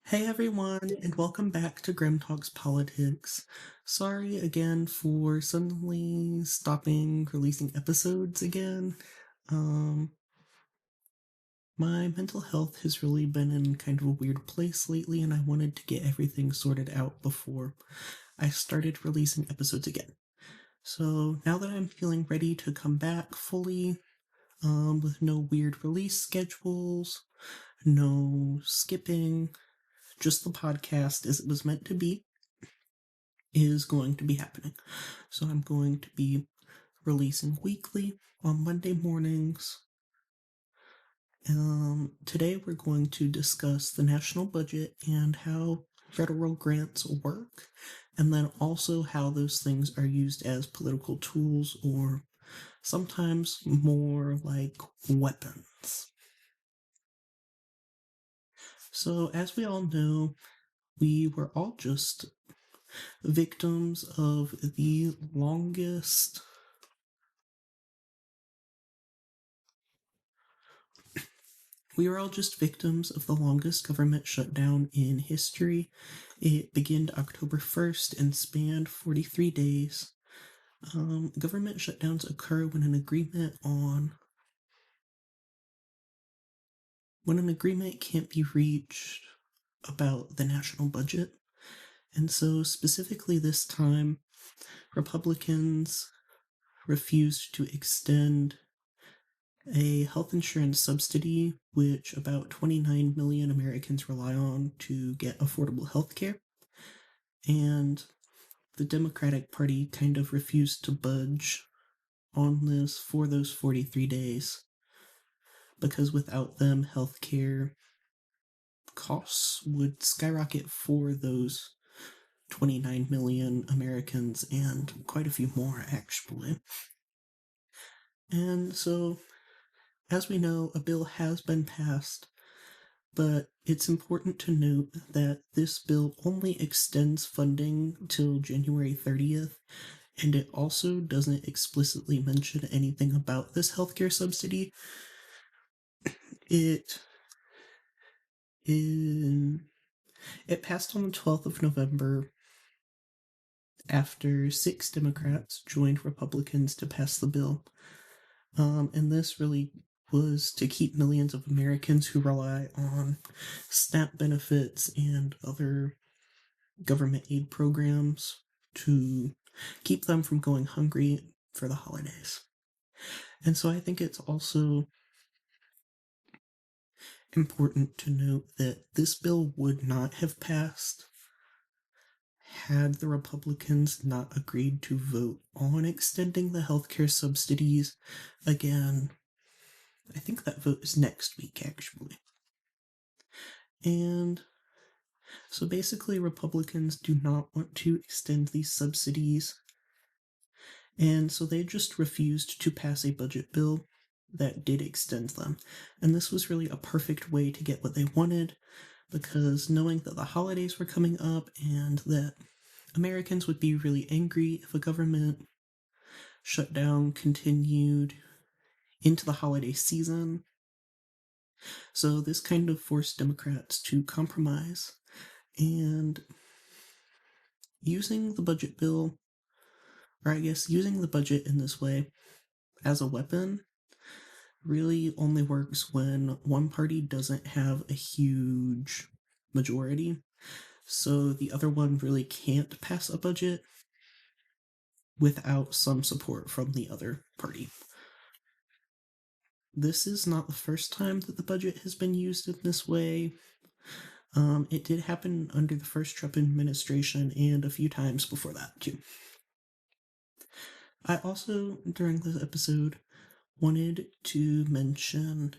Hey everyone, and welcome back to Grim Talks Politics. Sorry again for suddenly stopping releasing episodes again. Um, my mental health has really been in kind of a weird place lately, and I wanted to get everything sorted out before I started releasing episodes again. So now that I'm feeling ready to come back fully, with no weird release schedules, no skipping, just the podcast as it was meant to be, is going to be happening. So I'm going to be releasing weekly on Monday mornings. Today we're going to discuss the national budget and how federal grants work, and then also how those things are used as political tools or sometimes more like weapons. So, as we all know, we were all just victims of the longest We were all just victims of the longest government shutdown in history. It began October 1st and spanned 43 days. Government shutdowns occur when an agreement can't be reached about the national budget. And so specifically this time, Republicans refused to extend a health insurance subsidy, which about 29 million Americans rely on to get affordable health care. And the Democratic Party kind of refused to budge on this for those 43 days because without them, healthcare costs would skyrocket for those 29 million Americans and quite a few more, actually. And so, as we know, a bill has been passed, but it's important to note that this bill only extends funding till January 30th, and it also doesn't explicitly mention anything about this healthcare subsidy. It it passed on the 12th of November after 6 Democrats joined Republicans to pass the bill. And this really was to keep millions of Americans who rely on SNAP benefits and other government aid programs to keep them from going hungry for the holidays. And so I think it's also important to note that this bill would not have passed had the Republicans not agreed to vote on extending the healthcare subsidies again. I think that vote is next week, actually. And so basically, Republicans do not want to extend these subsidies, and so they just refused to pass a budget bill that did extend them. And this was really a perfect way to get what they wanted, because knowing that the holidays were coming up and that Americans would be really angry if a government shutdown continued into the holiday season. So this kind of forced Democrats to compromise, and using the budget bill, or I guess using the budget in this way as a weapon, really only works when one party doesn't have a huge majority. So the other one really can't pass a budget without some support from the other party. This is not the first time that the budget has been used in this way. It did happen under the first Trump administration and a few times before that, too. I also, during this episode, wanted to mention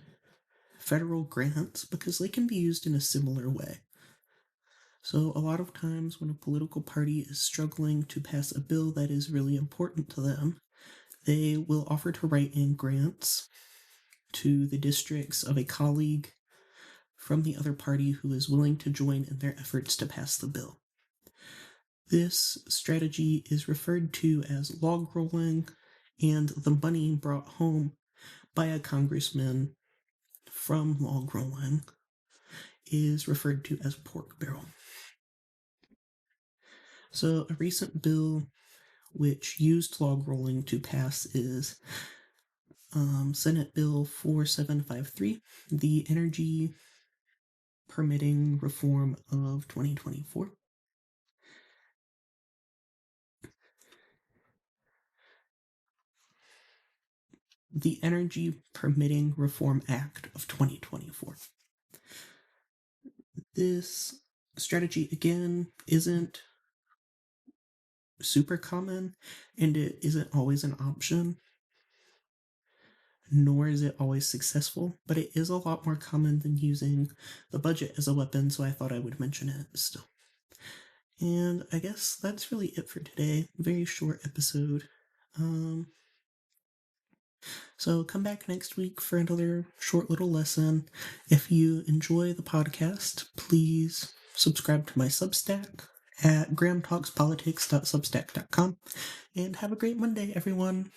federal grants because they can be used in a similar way. So, a lot of times when a political party is struggling to pass a bill that is really important to them, they will offer to write in grants to the districts of a colleague from the other party who is willing to join in their efforts to pass the bill. This strategy is referred to as log rolling, and the money brought home by a congressman from log rolling is referred to as pork barrel. So, a recent bill which used log rolling to pass is Senate Bill 4753, the Energy Permitting Reform of 2024. The Energy Permitting Reform Act of 2024. This strategy, again, isn't super common, and it isn't always an option, nor is it always successful, but it is a lot more common than using the budget as a weapon, so I thought I would mention it still. And I guess that's really it for today. Very short episode. So come back next week for another short little lesson. If you enjoy the podcast, please subscribe to my Substack at grahamtalkspolitics.substack.com. And have a great Monday, everyone.